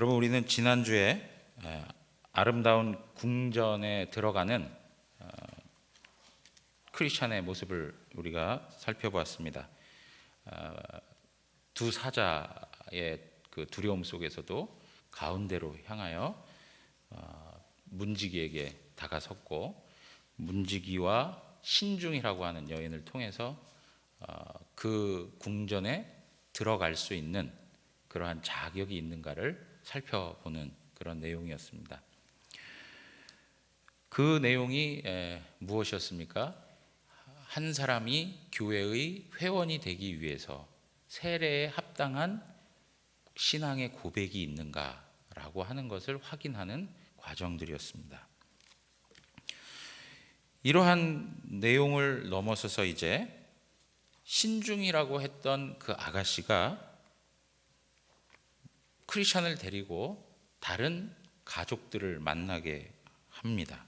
여러분, 우리는 지난주에 아름다운 궁전에 들어가는 크리스찬의 모습을 우리가 살펴보았습니다. 두 사자의 그 두려움 속에서도 가운데로 향하여 문지기에게 다가섰고, 문지기와 신중이라고 하는 여인을 통해서 그 궁전에 들어갈 수 있는 그러한 자격이 있는가를 살펴보는 그런 내용이었습니다. 그 내용이 무엇이었습니까? 한 사람이 교회의 회원이 되기 위해서 세례에 합당한 신앙의 고백이 있는가라고 하는 것을 확인하는 과정들이었습니다. 이러한 내용을 넘어서서 이제 신중이라고 했던 그 아가씨가 크리스찬을 데리고 다른 가족들을 만나게 합니다.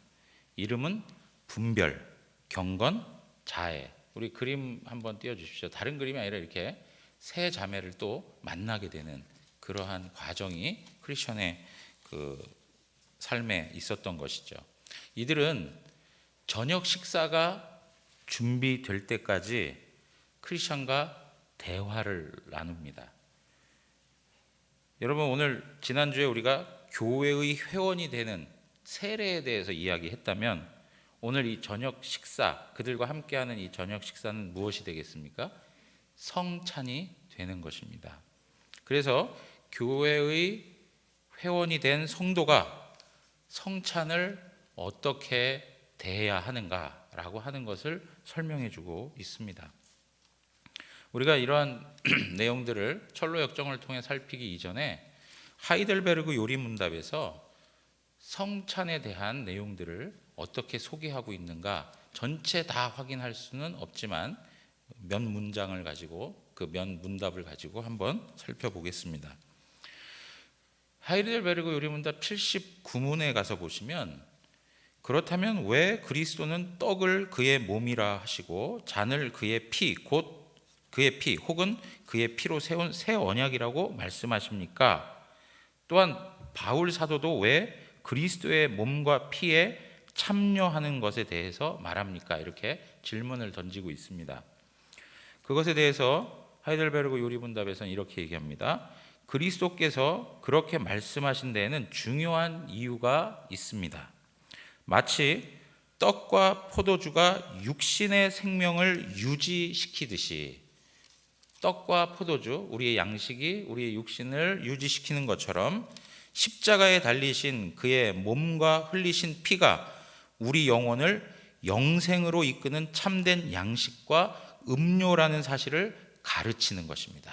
이름은 분별, 경건, 자애. 우리 그림 한번 띄워주십시오. 다른 그림이 아니라 이렇게 세 자매를 또 만나게 되는 그러한 과정이 크리스찬의 그 삶에 있었던 것이죠. 이들은 저녁 식사가 준비될 때까지 크리스찬과 대화를 나눕니다. 여러분, 오늘 지난주에 우리가 교회의 회원이 되는 세례에 대해서 이야기했다면, 오늘 이 저녁 식사, 그들과 함께하는 이 저녁 식사는 무엇이 되겠습니까? 성찬이 되는 것입니다. 그래서 교회의 회원이 된 성도가 성찬을 어떻게 대해야 하는가라고 하는 것을 설명해 주고 있습니다. 우리가 이러한 내용들을 철로 역정을 통해 살피기 이전에 하이델베르그 요리문답에서 성찬에 대한 내용들을 어떻게 소개하고 있는가 전체 다 확인할 수는 없지만 몇 문장을 가지고 그 몇 문답을 가지고 한번 살펴보겠습니다. 하이델베르그 요리문답 79문에 가서 보시면, 그렇다면 왜 그리스도는 떡을 그의 몸이라 하시고 잔을 그의 피 곧 그의 피 혹은 그의 피로 세운 새 언약이라고 말씀하십니까? 또한 바울 사도도 왜 그리스도의 몸과 피에 참여하는 것에 대해서 말합니까? 이렇게 질문을 던지고 있습니다. 그것에 대해서 하이델베르그 요리문답에서는 이렇게 얘기합니다. 그리스도께서 그렇게 말씀하신 데에는 중요한 이유가 있습니다. 마치 떡과 포도주가 육신의 생명을 유지시키듯이, 떡과 포도주, 우리의 양식이 우리의 육신을 유지시키는 것처럼 십자가에 달리신 그의 몸과 흘리신 피가 우리 영혼을 영생으로 이끄는 참된 양식과 음료라는 사실을 가르치는 것입니다.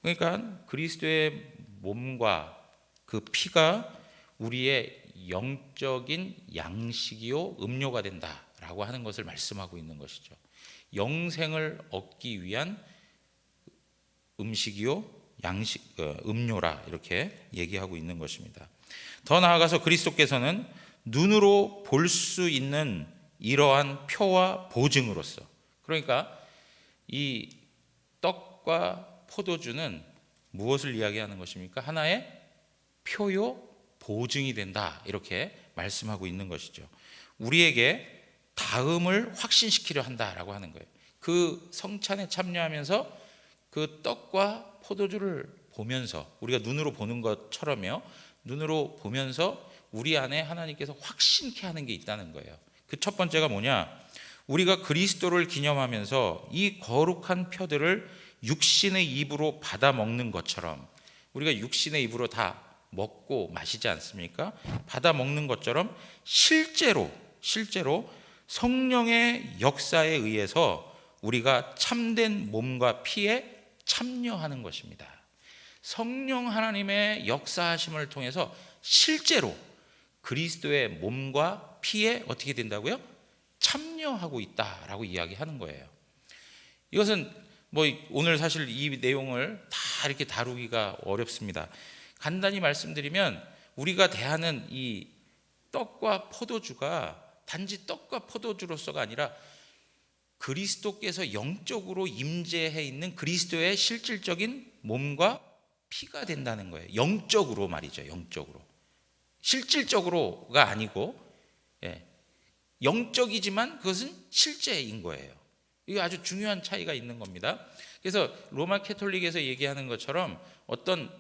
그러니까 그리스도의 몸과 그 피가 우리의 영적인 양식이요 음료가 된다라고 하는 것을 말씀하고 있는 것이죠. 영생을 얻기 위한 음식이요 양식, 음료라 이렇게 얘기하고 있는 것입니다. 더 나아가서 그리스도께서는 눈으로 볼 수 있는 이러한 표와 보증으로서, 그러니까 이 떡과 포도주는 무엇을 이야기하는 것입니까? 하나의 표요 보증이 된다, 이렇게 말씀하고 있는 것이죠. 우리에게 다음을 확신시키려 한다라고 하는 거예요. 그 성찬에 참여하면서 그 떡과 포도주를 보면서, 우리가 눈으로 보는 것처럼요, 눈으로 보면서 우리 안에 하나님께서 확신케 하는 게 있다는 거예요. 그 첫 번째가 뭐냐? 우리가 그리스도를 기념하면서 이 거룩한 표들을 육신의 입으로 받아 먹는 것처럼, 우리가 육신의 입으로 다 먹고 마시지 않습니까? 받아 먹는 것처럼 실제로 성령의 역사에 의해서 우리가 참된 몸과 피에 참여하는 것입니다. 성령 하나님의 역사하심을 통해서 실제로 그리스도의 몸과 피에 어떻게 된다고요? 참여하고 있다라고 이야기하는 거예요. 이것은 오늘 사실 이 내용을 다 이렇게 다루기가 어렵습니다. 간단히 말씀드리면, 우리가 대하는 이 떡과 포도주가 단지 떡과 포도주로서가 아니라 그리스도께서 영적으로 임재해 있는 그리스도의 실질적인 몸과 피가 된다는 거예요. 영적으로 말이죠. 영적으로. 실질적으로가 아니고, 영적이지만 그것은 실제인 거예요. 이게 아주 중요한 차이가 있는 겁니다. 그래서 로마 캐톨릭에서 얘기하는 것처럼 어떤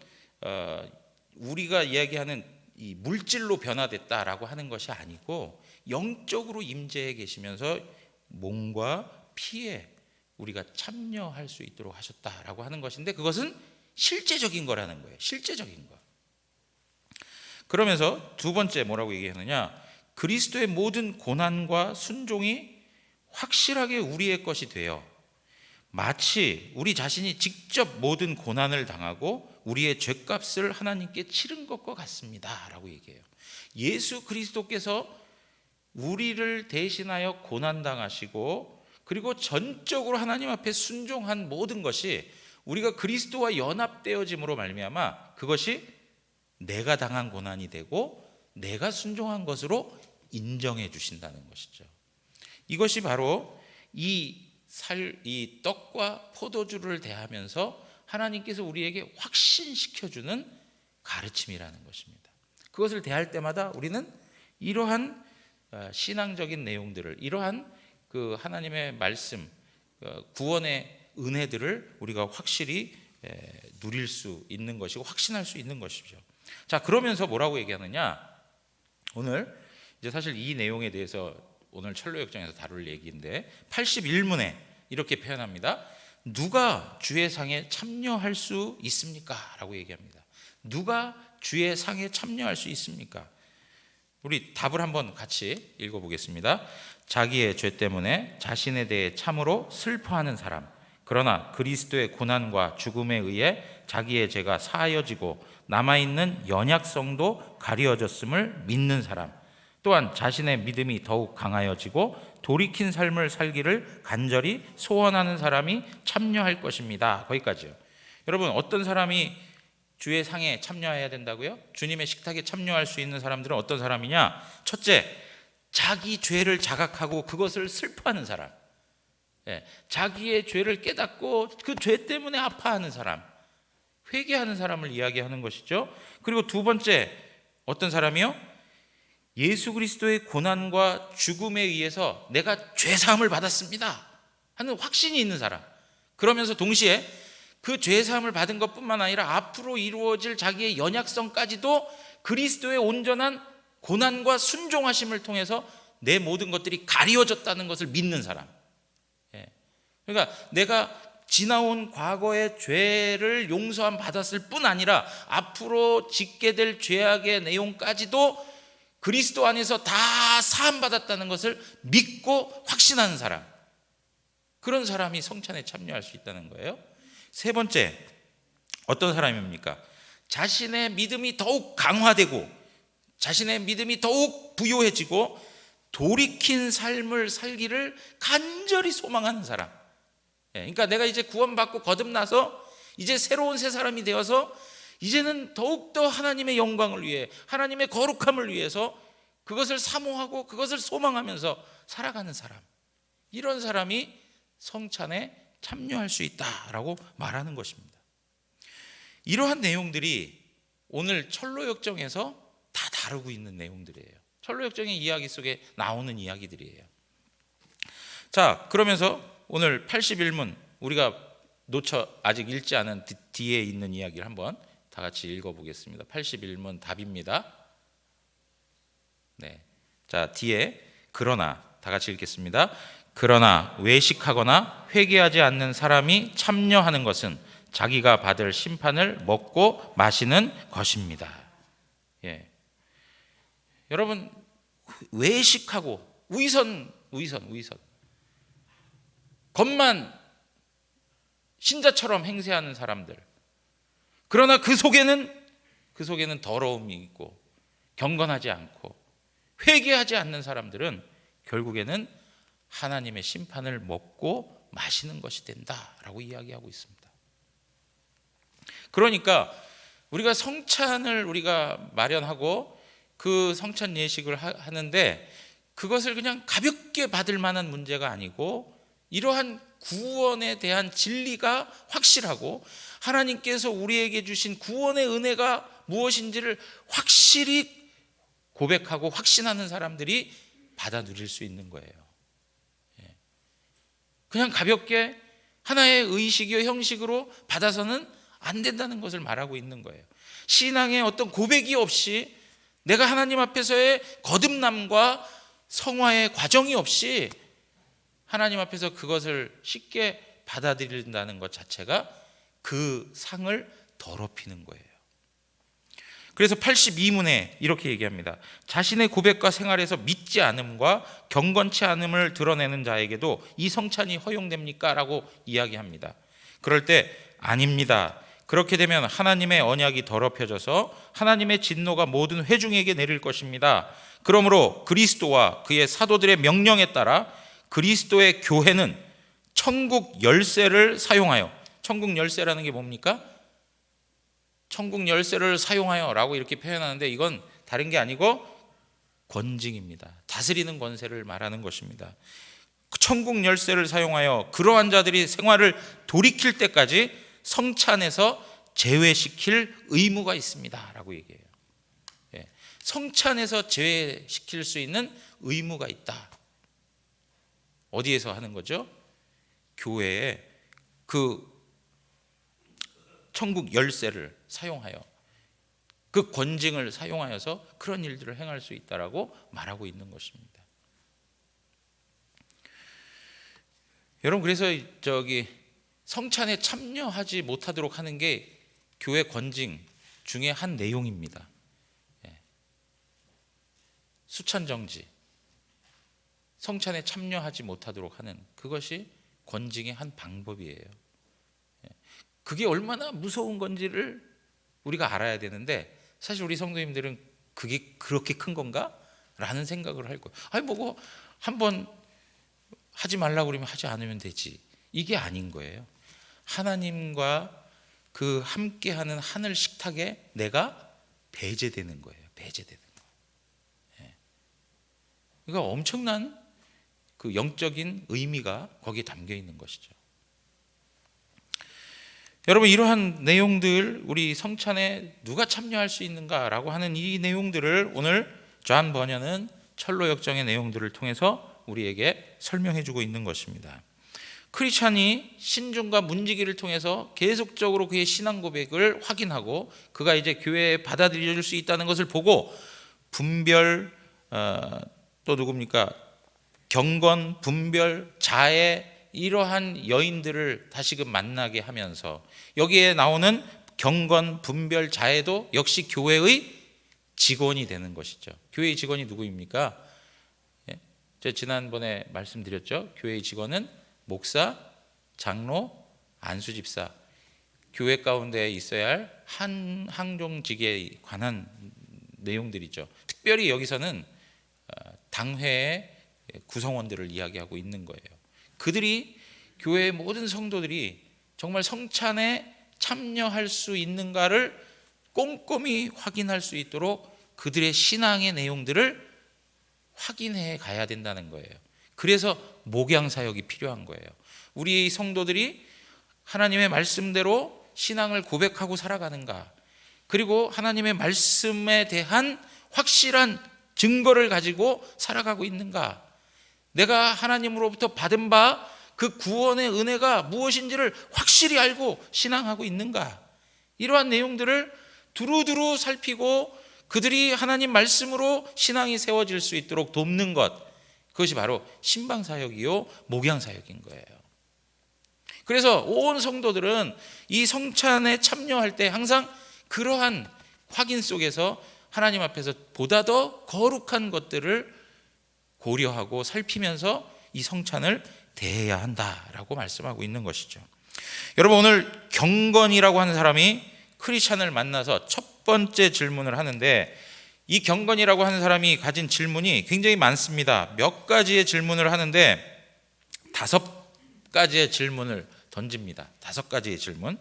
우리가 이야기하는 이 물질로 변화됐다라고 하는 것이 아니고 영적으로 임재해 계시면서 몸과 피에 우리가 참여할 수 있도록 하셨다라고 하는 것인데, 그것은 실제적인 거라는 거예요. 실제적인 거. 그러면서 두 번째 뭐라고 얘기하느냐, 그리스도의 모든 고난과 순종이 확실하게 우리의 것이 되어 마치 우리 자신이 직접 모든 고난을 당하고 우리의 죄값을 하나님께 치른 것과 같습니다 라고 얘기해요. 예수 그리스도께서 우리를 대신하여 고난당하시고 그리고 전적으로 하나님 앞에 순종한 모든 것이 우리가 그리스도와 연합되어짐으로 말미암아 그것이 내가 당한 고난이 되고 내가 순종한 것으로 인정해 주신다는 것이죠. 이것이 바로 이 떡과 포도주를 대하면서 하나님께서 우리에게 확신시켜주는 가르침이라는 것입니다. 그것을 대할 때마다 우리는 이러한 신앙적인 내용들을, 이러한 그 하나님의 말씀, 구원의 은혜들을 우리가 확실히 누릴 수 있는 것이고 확신할 수 있는 것이죠. 자, 그러면서 뭐라고 얘기하느냐, 오늘 이제 사실 이 내용에 대해서 오늘 철로역정에서 다룰 얘기인데 81문에 이렇게 표현합니다. 누가 주의 상에 참여할 수 있습니까? 라고 얘기합니다. 누가 주의 상에 참여할 수 있습니까? 우리 답을 한번 같이 읽어보겠습니다. 자기의 죄 때문에 자신에 대해 참으로 슬퍼하는 사람, 그러나 그리스도의 고난과 죽음에 의해 자기의 죄가 사하여지고 남아있는 연약성도 가려졌음을 믿는 사람, 또한 자신의 믿음이 더욱 강하여지고 돌이킨 삶을 살기를 간절히 소원하는 사람이 참여할 것입니다. 거기까지요. 여러분, 어떤 사람이 주의 상에 참여해야 된다고요? 주님의 식탁에 참여할 수 있는 사람들은 어떤 사람이냐? 첫째, 자기 죄를 자각하고 그것을 슬퍼하는 사람, 자기의 죄를 깨닫고 그 죄 때문에 아파하는 사람, 회개하는 사람을 이야기하는 것이죠. 그리고 두 번째, 어떤 사람이요? 예수 그리스도의 고난과 죽음에 의해서 내가 죄사함을 받았습니다 하는 확신이 있는 사람, 그러면서 동시에 그 죄사함을 받은 것뿐만 아니라 앞으로 이루어질 자기의 연약성까지도 그리스도의 온전한 고난과 순종하심을 통해서 내 모든 것들이 가리워졌다는 것을 믿는 사람. 그러니까 내가 지나온 과거의 죄를 용서함 받았을 뿐 아니라 앞으로 짓게 될 죄악의 내용까지도 그리스도 안에서 다 사함 받았다는 것을 믿고 확신하는 사람, 그런 사람이 성찬에 참여할 수 있다는 거예요. 세 번째, 어떤 사람입니까? 자신의 믿음이 더욱 강화되고 자신의 믿음이 더욱 부요해지고 돌이킨 삶을 살기를 간절히 소망하는 사람. 그러니까 내가 이제 구원받고 거듭나서 이제 새로운 새 사람이 되어서 이제는 더욱더 하나님의 영광을 위해, 하나님의 거룩함을 위해서 그것을 사모하고 그것을 소망하면서 살아가는 사람, 이런 사람이 성찬에 참여할 수 있다라고 말하는 것입니다. 이러한 내용들이 오늘 철로역정에서 다 다루고 있는 내용들이에요. 철로역정의 이야기 속에 나오는 이야기들이에요. 자, 그러면서 오늘 81문 우리가 아직 읽지 않은 뒤에 있는 이야기를 한번 다 같이 읽어보겠습니다. 81문 답입니다. 자, 뒤에 그러나, 다 같이 읽겠습니다. 그러나 외식하거나 회개하지 않는 사람이 참여하는 것은 자기가 받을 심판을 먹고 마시는 것입니다. 여러분, 외식하고 위선 겉만 신자처럼 행세하는 사람들, 그러나 그 속에는 더러움이 있고 경건하지 않고 회개하지 않는 사람들은 결국에는 하나님의 심판을 먹고 마시는 것이 된다라고 이야기하고 있습니다. 그러니까 우리가 성찬을 우리가 마련하고 그 성찬 예식을 하는데 그것을 그냥 가볍게 받을 만한 문제가 아니고 이러한 구원에 대한 진리가 확실하고 하나님께서 우리에게 주신 구원의 은혜가 무엇인지를 확실히 고백하고 확신하는 사람들이 받아 누릴 수 있는 거예요. 그냥 가볍게 하나의 의식이요 형식으로 받아서는 안 된다는 것을 말하고 있는 거예요. 신앙의 어떤 고백이 없이, 내가 하나님 앞에서의 거듭남과 성화의 과정이 없이 하나님 앞에서 그것을 쉽게 받아들인다는 것 자체가 그 상을 더럽히는 거예요. 그래서 82문에 이렇게 얘기합니다. 자신의 고백과 생활에서 믿지 않음과 경건치 않음을 드러내는 자에게도 이 성찬이 허용됩니까? 라고 이야기합니다. 그럴 때 아닙니다. 그렇게 되면 하나님의 언약이 더럽혀져서 하나님의 진노가 모든 회중에게 내릴 것입니다. 그러므로 그리스도와 그의 사도들의 명령에 따라 그리스도의 교회는 천국 열쇠를 사용하여, 천국 열쇠라는 게 뭡니까? 천국 열쇠를 사용하여 라고 이렇게 표현하는데, 이건 다른 게 아니고 권징입니다. 다스리는 권세를 말하는 것입니다. 천국 열쇠를 사용하여 그러한 자들이 생활을 돌이킬 때까지 성찬에서 제외시킬 의무가 있습니다 라고 얘기해요. 성찬에서 제외시킬 수 있는 의무가 있다. 어디에서 하는 거죠? 교회에 그 천국 열쇠를 사용하여, 그 권징을 사용하여서 그런 일들을 행할 수 있다라고 말하고 있는 것입니다. 여러분, 그래서 성찬에 참여하지 못하도록 하는 게 교회 권징 중에 한 내용입니다. 수찬정지, 성찬에 참여하지 못하도록 하는 그것이 권징의 한 방법이에요. 그게 얼마나 무서운 건지를 우리가 알아야 되는데, 사실 우리 성도님들은 그게 그렇게 큰 건가? 라는 생각을 할 거예요. 아니 뭐고 한번 하지 말라고 그러면 하지 않으면 되지. 이게 아닌 거예요. 하나님과 그 함께하는 하늘 식탁에 내가 배제되는 거예요. 배제되는 거. 그러니까 엄청난 그 영적인 의미가 거기에 담겨 있는 것이죠. 여러분, 이러한 내용들, 우리 성찬에 누가 참여할 수 있는가라고 하는 이 내용들을 오늘 존 버녀는 철로 역정의 내용들을 통해서 우리에게 설명해 주고 있는 것입니다. 크리스찬이 신중과 문지기를 통해서 계속적으로 그의 신앙 고백을 확인하고 그가 이제 교회에 받아들여질 수 있다는 것을 보고 분별, 또 누굽니까? 경건, 분별, 자애, 이러한 여인들을 다시금 만나게 하면서 여기에 나오는 경건, 분별, 자애도 역시 교회의 직원이 되는 것이죠. 교회의 직원이 누구입니까? 제가 지난번에 말씀드렸죠. 교회의 직원은 목사, 장로, 안수집사, 교회 가운데 있어야 할 항종직에 관한 내용들이죠. 특별히 여기서는 당회의 구성원들을 이야기하고 있는 거예요. 그들이, 교회의 모든 성도들이 정말 성찬에 참여할 수 있는가를 꼼꼼히 확인할 수 있도록 그들의 신앙의 내용들을 확인해 가야 된다는 거예요. 그래서 목양 사역이 필요한 거예요. 우리 성도들이 하나님의 말씀대로 신앙을 고백하고 살아가는가, 그리고 하나님의 말씀에 대한 확실한 증거를 가지고 살아가고 있는가, 내가 하나님으로부터 받은 바 그 구원의 은혜가 무엇인지를 확실히 알고 신앙하고 있는가, 이러한 내용들을 두루두루 살피고 그들이 하나님 말씀으로 신앙이 세워질 수 있도록 돕는 것, 그것이 바로 신방사역이요 목양사역인 거예요. 그래서 온 성도들은 이 성찬에 참여할 때 항상 그러한 확인 속에서 하나님 앞에서 보다 더 거룩한 것들을 고려하고 살피면서 이 성찬을 대해야 한다라고 말씀하고 있는 것이죠. 여러분, 오늘 경건이라고 하는 사람이 크리스찬을 만나서 첫 번째 질문을 하는데, 이 경건이라고 하는 사람이 가진 질문이 굉장히 많습니다. 몇 가지의 질문을 하는데 5가지의 질문을 던집니다. 5가지의 질문,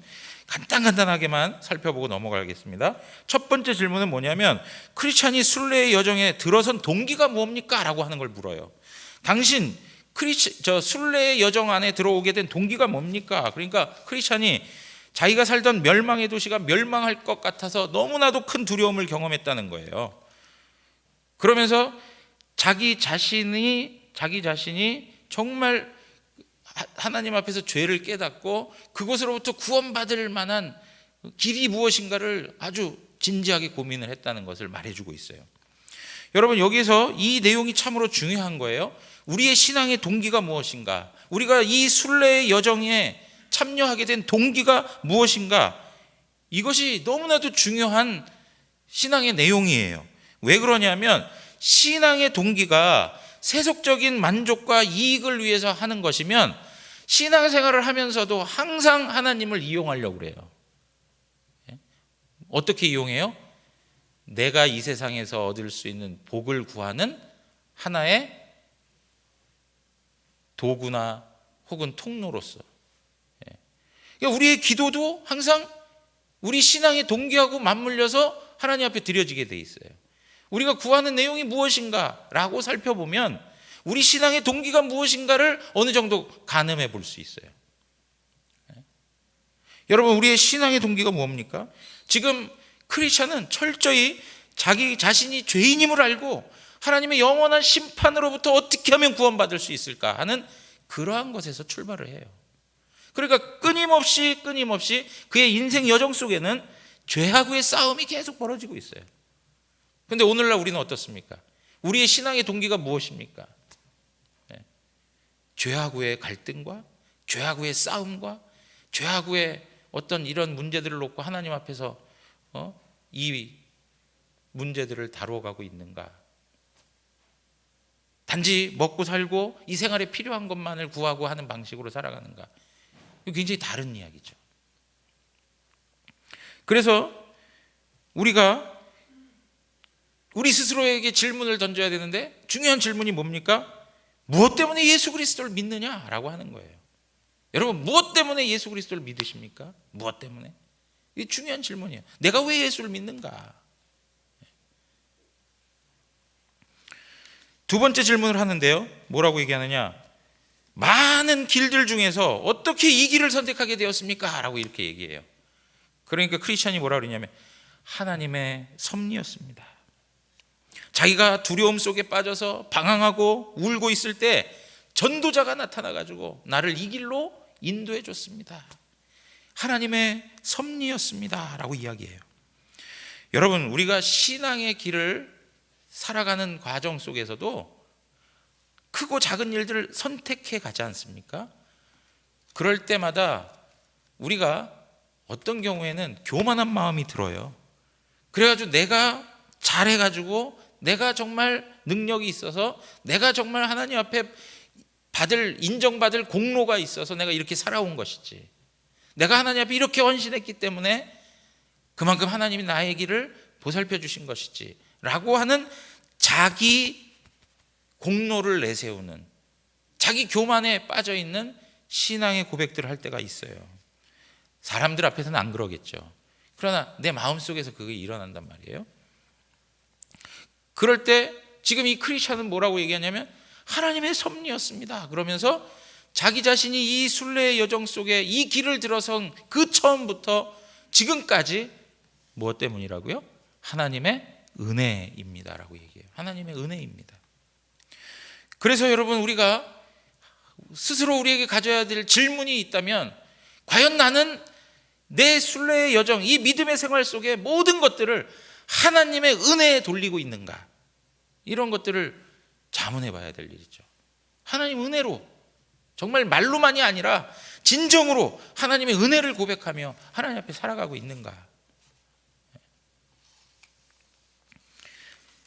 간단하게만 살펴보고 넘어가겠습니다. 첫 번째 질문은 뭐냐면, 크리스찬이 순례의 여정에 들어선 동기가 뭡니까? 라고 하는 걸 물어요. 당신 순례의 여정 안에 들어오게 된 동기가 뭡니까? 그러니까 크리스찬이 자기가 살던 멸망의 도시가 멸망할 것 같아서 너무나도 큰 두려움을 경험했다는 거예요. 그러면서 자기 자신이 정말 하나님 앞에서 죄를 깨닫고 그곳으로부터 구원받을 만한 길이 무엇인가를 아주 진지하게 고민을 했다는 것을 말해주고 있어요. 여러분, 여기서 이 내용이 참으로 중요한 거예요. 우리의 신앙의 동기가 무엇인가? 우리가 이 순례의 여정에 참여하게 된 동기가 무엇인가? 이것이 너무나도 중요한 신앙의 내용이에요. 왜 그러냐면 신앙의 동기가 세속적인 만족과 이익을 위해서 하는 것이면 신앙생활을 하면서도 항상 하나님을 이용하려고 그래요. 어떻게 이용해요? 내가 이 세상에서 얻을 수 있는 복을 구하는 하나의 도구나 혹은 통로로서. 그러니까 우리의 기도도 항상 우리 신앙의 동기하고 맞물려서 하나님 앞에 드려지게 돼 있어요. 우리가 구하는 내용이 무엇인가라고 살펴보면 우리 신앙의 동기가 무엇인가를 어느 정도 가늠해 볼 수 있어요. 여러분, 우리의 신앙의 동기가 뭡니까? 지금 크리스찬은 철저히 자기 자신이 죄인임을 알고 하나님의 영원한 심판으로부터 어떻게 하면 구원받을 수 있을까 하는 그러한 것에서 출발을 해요. 그러니까 끊임없이 그의 인생 여정 속에는 죄하고의 싸움이 계속 벌어지고 있어요. 그런데 오늘날 우리는 어떻습니까? 우리의 신앙의 동기가 무엇입니까? 죄하고의 갈등과 죄하고의 싸움과 죄하고의 어떤 이런 문제들을 놓고 하나님 앞에서 이 문제들을 다루어가고 있는가? 단지 먹고 살고 이 생활에 필요한 것만을 구하고 하는 방식으로 살아가는가? 굉장히 다른 이야기죠. 그래서 우리가 우리 스스로에게 질문을 던져야 되는데 중요한 질문이 뭡니까? 무엇 때문에 예수 그리스도를 믿느냐라고 하는 거예요. 여러분, 무엇 때문에 예수 그리스도를 믿으십니까? 무엇 때문에? 이게 중요한 질문이에요. 내가 왜 예수를 믿는가? 두 번째 질문을 하는데요, 뭐라고 얘기하느냐? 많은 길들 중에서 어떻게 이 길을 선택하게 되었습니까? 라고 이렇게 얘기해요. 그러니까 크리스찬이 뭐라 그러냐면 하나님의 섭리였습니다. 자기가 두려움 속에 빠져서 방황하고 울고 있을 때 전도자가 나타나가지고 나를 이 길로 인도해 줬습니다. 하나님의 섭리였습니다 라고 이야기해요. 여러분, 우리가 신앙의 길을 살아가는 과정 속에서도 크고 작은 일들을 선택해 가지 않습니까? 그럴 때마다 우리가 어떤 경우에는 교만한 마음이 들어요. 그래가지고 내가 잘해가지고 내가 정말 능력이 있어서 내가 정말 하나님 앞에 인정받을 공로가 있어서 내가 이렇게 살아온 것이지, 내가 하나님 앞에 이렇게 헌신했기 때문에 그만큼 하나님이 나의 길을 보살펴 주신 것이지 라고 하는 자기 공로를 내세우는, 자기 교만에 빠져있는 신앙의 고백들을 할 때가 있어요. 사람들 앞에서는 안 그러겠죠. 그러나 내 마음속에서 그게 일어난단 말이에요. 그럴 때 지금 이 크리스찬은 뭐라고 얘기하냐면 하나님의 섭리였습니다 그러면서 자기 자신이 이 순례의 여정 속에 이 길을 들어선 그 처음부터 지금까지 무엇 때문이라고요? 하나님의 은혜입니다 라고 얘기해요. 하나님의 은혜입니다. 그래서 여러분, 우리가 스스로 우리에게 가져야 될 질문이 있다면, 과연 나는 내 순례의 여정, 이 믿음의 생활 속에 모든 것들을 하나님의 은혜에 돌리고 있는가? 이런 것들을 자문해 봐야 될 일이죠. 하나님 은혜로, 정말 말로만이 아니라 진정으로 하나님의 은혜를 고백하며 하나님 앞에 살아가고 있는가?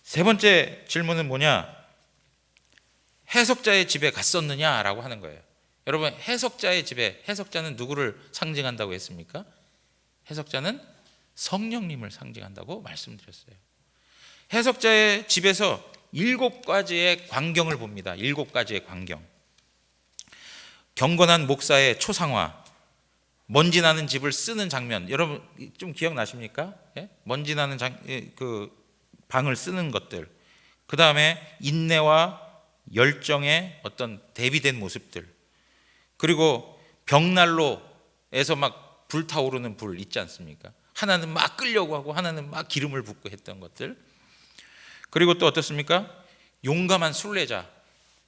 세 번째 질문은 뭐냐? 해석자의 집에 갔었느냐라고 하는 거예요. 여러분, 해석자의 집에, 해석자는 누구를 상징한다고 했습니까? 해석자는 성령님을 상징한다고 말씀드렸어요. 해석자의 집에서 7가지의 광경을 봅니다. 7가지의 광경. 경건한 목사의 초상화, 먼지 나는 집을 쓰는 장면. 여러분 좀 기억나십니까? 예? 먼지 나는 그 방을 쓰는 것들. 그 다음에 인내와 열정의 어떤 대비된 모습들, 그리고 벽난로에서 막 불타오르는 불 있지 않습니까? 하나는 막 끌려고 하고 하나는 막 기름을 붓고 했던 것들. 그리고 또 어떻습니까? 용감한 순례자,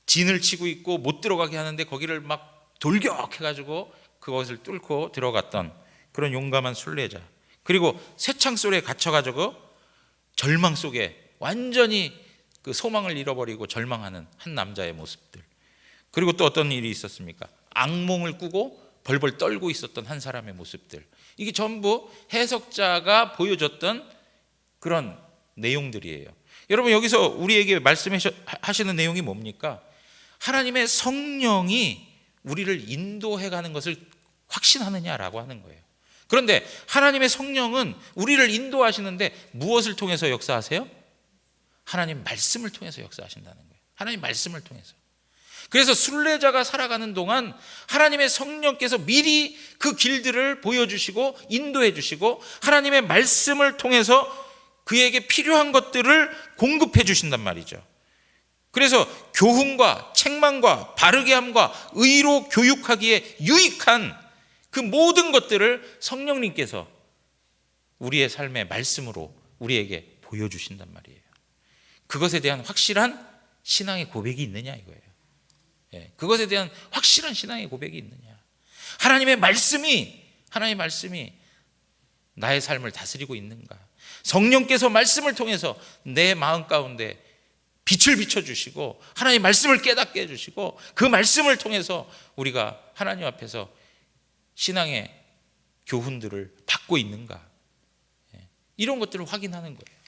진을 치고 있고 못 들어가게 하는데 거기를 막 돌격해가지고 그것을 뚫고 들어갔던 그런 용감한 순례자. 그리고 쇠창 속에 갇혀가지고 절망 속에 완전히 그 소망을 잃어버리고 절망하는 한 남자의 모습들. 그리고 또 어떤 일이 있었습니까? 악몽을 꾸고 벌벌 떨고 있었던 한 사람의 모습들. 이게 전부 해석자가 보여줬던 그런 내용들이에요. 여러분, 여기서 우리에게 말씀하시는 내용이 뭡니까? 하나님의 성령이 우리를 인도해가는 것을 확신하느냐라고 하는 거예요. 그런데 하나님의 성령은 우리를 인도하시는데 무엇을 통해서 역사하세요? 하나님 말씀을 통해서 역사하신다는 거예요. 하나님 말씀을 통해서. 그래서 순례자가 살아가는 동안 하나님의 성령께서 미리 그 길들을 보여주시고 인도해 주시고 하나님의 말씀을 통해서 그에게 필요한 것들을 공급해 주신단 말이죠. 그래서 교훈과 책망과 바르게 함과 의로 교육하기에 유익한 그 모든 것들을 성령님께서 우리의 삶의 말씀으로 우리에게 보여주신단 말이에요. 그것에 대한 확실한 신앙의 고백이 있느냐 이거예요. 그것에 대한 확실한 신앙의 고백이 있느냐. 하나님의 말씀이 나의 삶을 다스리고 있는가. 성령께서 말씀을 통해서 내 마음 가운데 빛을 비춰주시고 하나님의 말씀을 깨닫게 해주시고 그 말씀을 통해서 우리가 하나님 앞에서 신앙의 교훈들을 받고 있는가. 이런 것들을 확인하는 거예요.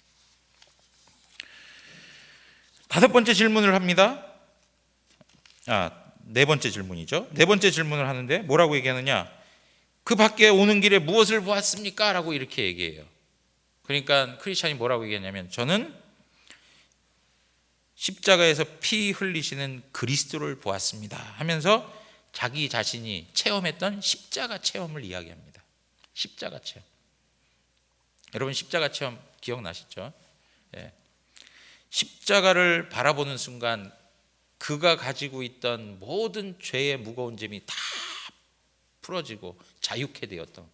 다섯 번째 질문을 합니다. 네 번째 질문이죠. 네 번째 질문을 하는데 뭐라고 얘기하느냐? 그 밖에 오는 길에 무엇을 보았습니까? 라고 이렇게 얘기해요. 그러니까 크리스찬이 뭐라고 얘기하냐면 저는 십자가에서 피 흘리시는 그리스도를 보았습니다 하면서 자기 자신이 체험했던 십자가 체험을 이야기합니다. 십자가 체험. 여러분 십자가 체험 기억나시죠? 십자가를 바라보는 순간 그가 가지고 있던 모든 죄의 무거운 짐이 다 풀어지고 자유케 되었던.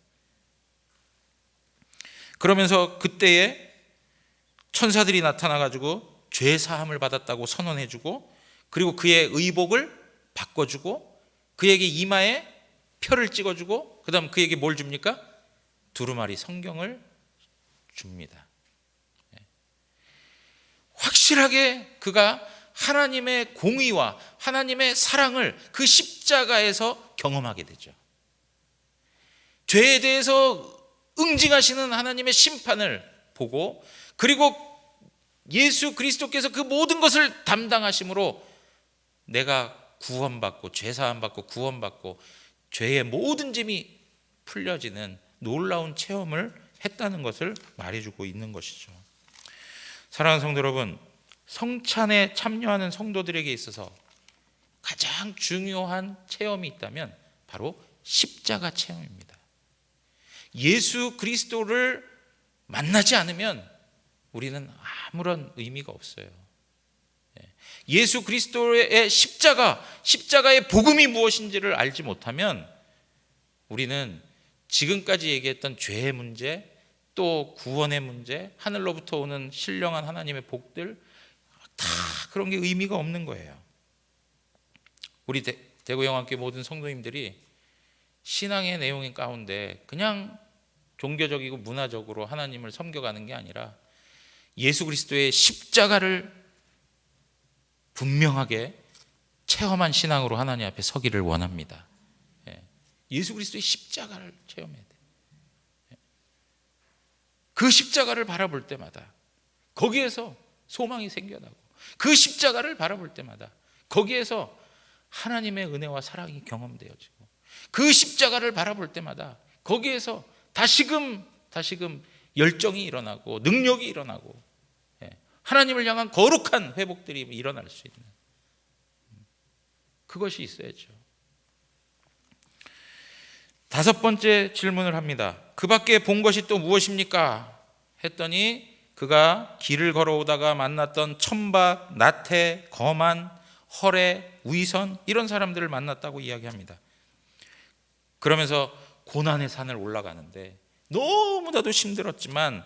그러면서 그때에 천사들이 나타나가지고 죄 사함을 받았다고 선언해주고 그리고 그의 의복을 바꿔주고 그에게 이마에 표를 찍어주고 그 다음 그에게 뭘 줍니까? 두루마리 성경을 줍니다. 확실하게 그가 하나님의 공의와 하나님의 사랑을 그 십자가에서 경험하게 되죠. 죄에 대해서 응징하시는 하나님의 심판을 보고 그리고 예수 그리스도께서 그 모든 것을 담당하심으로 내가 구원받고 죄사함받고 구원받고 죄의 모든 짐이 풀려지는 놀라운 체험을 했다는 것을 말해주고 있는 것이죠. 사랑하는 성도 여러분, 성찬에 참여하는 성도들에게 있어서 가장 중요한 체험이 있다면 바로 십자가 체험입니다. 예수 그리스도를 만나지 않으면 우리는 아무런 의미가 없어요. 예수 그리스도의 십자가의 복음이 무엇인지를 알지 못하면 우리는 지금까지 얘기했던 죄의 문제, 또 구원의 문제, 하늘로부터 오는 신령한 하나님의 복들 다 그런 게 의미가 없는 거예요. 우리 대구영안교회 모든 성도님들이 신앙의 내용 가운데 그냥 종교적이고 문화적으로 하나님을 섬겨가는 게 아니라 예수 그리스도의 십자가를 분명하게 체험한 신앙으로 하나님 앞에 서기를 원합니다. 예수 그리스도의 십자가를 체험해야 돼요. 그 십자가를 바라볼 때마다 거기에서 소망이 생겨나고 그 십자가를 바라볼 때마다 거기에서 하나님의 은혜와 사랑이 경험되어지고 그 십자가를 바라볼 때마다 거기에서 다시금 열정이 일어나고 능력이 일어나고 하나님을 향한 거룩한 회복들이 일어날 수 있는 그것이 있어야죠. 다섯 번째 질문을 합니다. 그 밖에 본 것이 또 무엇입니까? 했더니 그가 길을 걸어오다가 만났던 천박, 나태, 거만, 허례, 위선 이런 사람들을 만났다고 이야기합니다. 그러면서 고난의 산을 올라가는데 너무나도 힘들었지만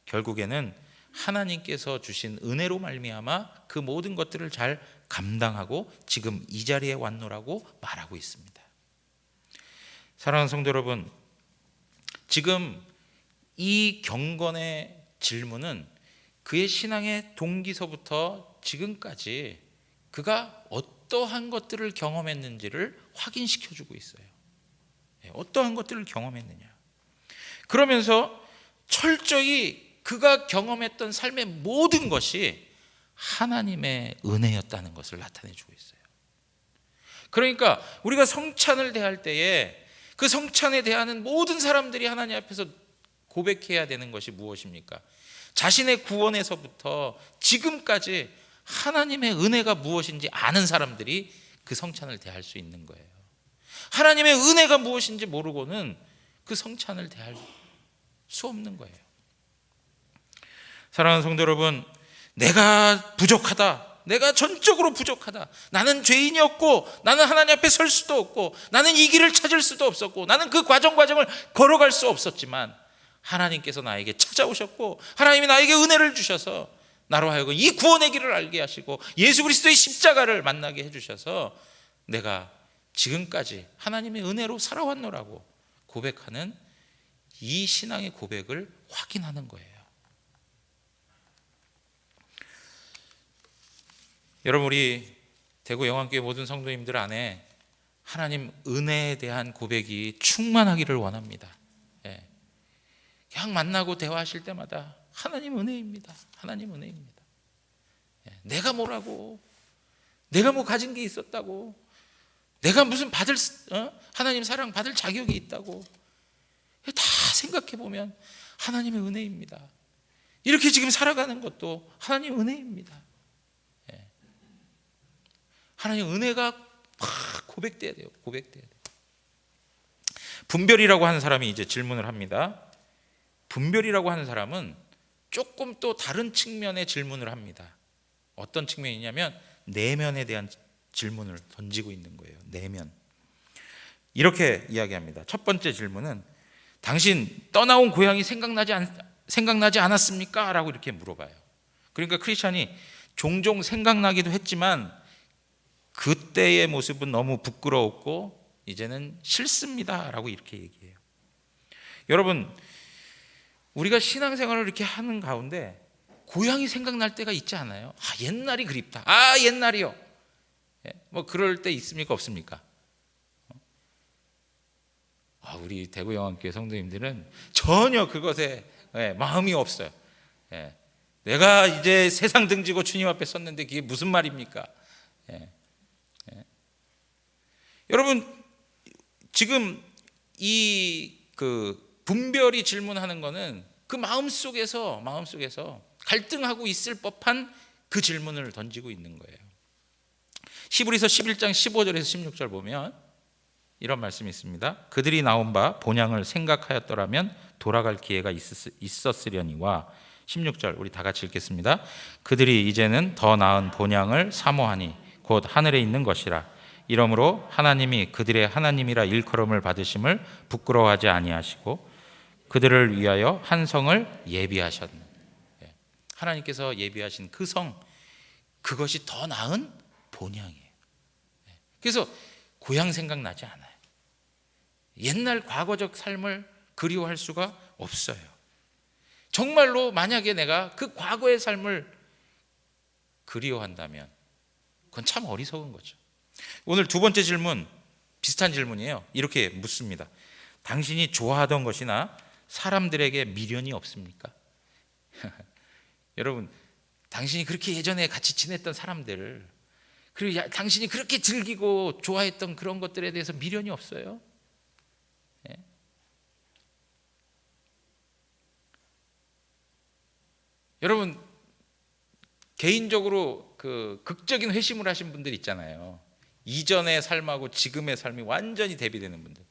결국에는 하나님께서 주신 은혜로 말미암아 그 모든 것들을 잘 감당하고 지금 이 자리에 왔노라고 말하고 있습니다. 사랑하는 성도 여러분, 지금 이 경건의 질문은 그의 신앙의 동기서부터 지금까지 그가 어떠한 것들을 경험했는지를 확인시켜주고 있어요. 어떠한 것들을 경험했느냐. 그러면서 철저히 그가 경험했던 삶의 모든 것이 하나님의 은혜였다는 것을 나타내주고 있어요. 그러니까 우리가 성찬을 대할 때에 그 성찬에 대하는 모든 사람들이 하나님 앞에서 고백해야 되는 것이 무엇입니까? 자신의 구원에서부터 지금까지 하나님의 은혜가 무엇인지 아는 사람들이 그 성찬을 대할 수 있는 거예요. 하나님의 은혜가 무엇인지 모르고는 그 성찬을 대할 수 없는 거예요. 사랑하는 성도 여러분, 내가 부족하다, 내가 전적으로 부족하다, 나는 죄인이었고 나는 하나님 앞에 설 수도 없고 나는 이 길을 찾을 수도 없었고 나는 그 과정을 걸어갈 수 없었지만 하나님께서 나에게 찾아오셨고 하나님이 나에게 은혜를 주셔서 나로 하여금 이 구원의 길을 알게 하시고 예수 그리스도의 십자가를 만나게 해주셔서 내가 지금까지 하나님의 은혜로 살아왔노라고 고백하는 이 신앙의 고백을 확인하는 거예요. 여러분, 우리 대구 영안교회 모든 성도님들 안에 하나님 은혜에 대한 고백이 충만하기를 원합니다. 그냥 만나고 대화하실 때마다 하나님 은혜입니다. 하나님 은혜입니다. 내가 뭐라고, 내가 뭐 가진 게 있었다고, 내가 무슨 받을 하나님 사랑 받을 자격이 있다고, 다 생각해 보면 하나님의 은혜입니다. 이렇게 지금 살아가는 것도 하나님 은혜입니다. 하나님 은혜가 막 고백돼야 돼요. 고백돼야 돼요. 분별이라고 하는 사람이 이제 질문을 합니다. 분별이라고 하는 사람은 조금 또 다른 측면의 질문을 합니다. 어떤 측면이냐면 내면에 대한 질문을 던지고 있는 거예요. 내면. 이렇게 이야기합니다. 첫 번째 질문은 당신 떠나온 고향이 생각나지 않았습니까? 라고 이렇게 물어봐요. 그러니까 크리스찬이 종종 생각나기도 했지만 그때의 모습은 너무 부끄러웠고 이제는 싫습니다 라고 이렇게 얘기해요. 여러분, 우리가 신앙생활을 이렇게 하는 가운데 고향이 생각날 때가 있지 않아요? 옛날이 그립다. 옛날이요. 뭐 그럴 때 있습니까? 없습니까? 우리 대구 영안교회 성도님들은 전혀 그것에 마음이 없어요. 내가 이제 세상 등지고 주님 앞에 섰는데 그게 무슨 말입니까? 여러분, 지금 이 분별이 질문하는 거는 그 마음속에서 갈등하고 있을 법한 그 질문을 던지고 있는 거예요. 히브리서 11장 15절에서 16절 보면 이런 말씀이 있습니다. 그들이 나온 바 본향을 생각하였더라면 돌아갈 기회가 있었으려니와 16절 우리 다 같이 읽겠습니다. 그들이 이제는 더 나은 본향을 사모하니 곧 하늘에 있는 것이라. 이러므로 하나님이 그들의 하나님이라 일컬음을 받으심을 부끄러워하지 아니하시고 그들을 위하여 한 성을 예비하셨네. 하나님께서 예비하신 그 성, 그것이 더 나은 본향이에요. 그래서 고향 생각나지 않아요. 옛날 과거적 삶을 그리워할 수가 없어요. 정말로 만약에 내가 그 과거의 삶을 그리워한다면 그건 참 어리석은 거죠. 오늘 두 번째 질문, 비슷한 질문이에요. 이렇게 묻습니다. 당신이 좋아하던 것이나 사람들에게 미련이 없습니까? 여러분, 당신이 그렇게 예전에 같이 지냈던 사람들, 그리고 당신이 그렇게 즐기고 좋아했던 그런 것들에 대해서 미련이 없어요? 여러분, 개인적으로 그 극적인 회심을 하신 분들 있잖아요. 이전의 삶하고 지금의 삶이 완전히 대비되는 분들.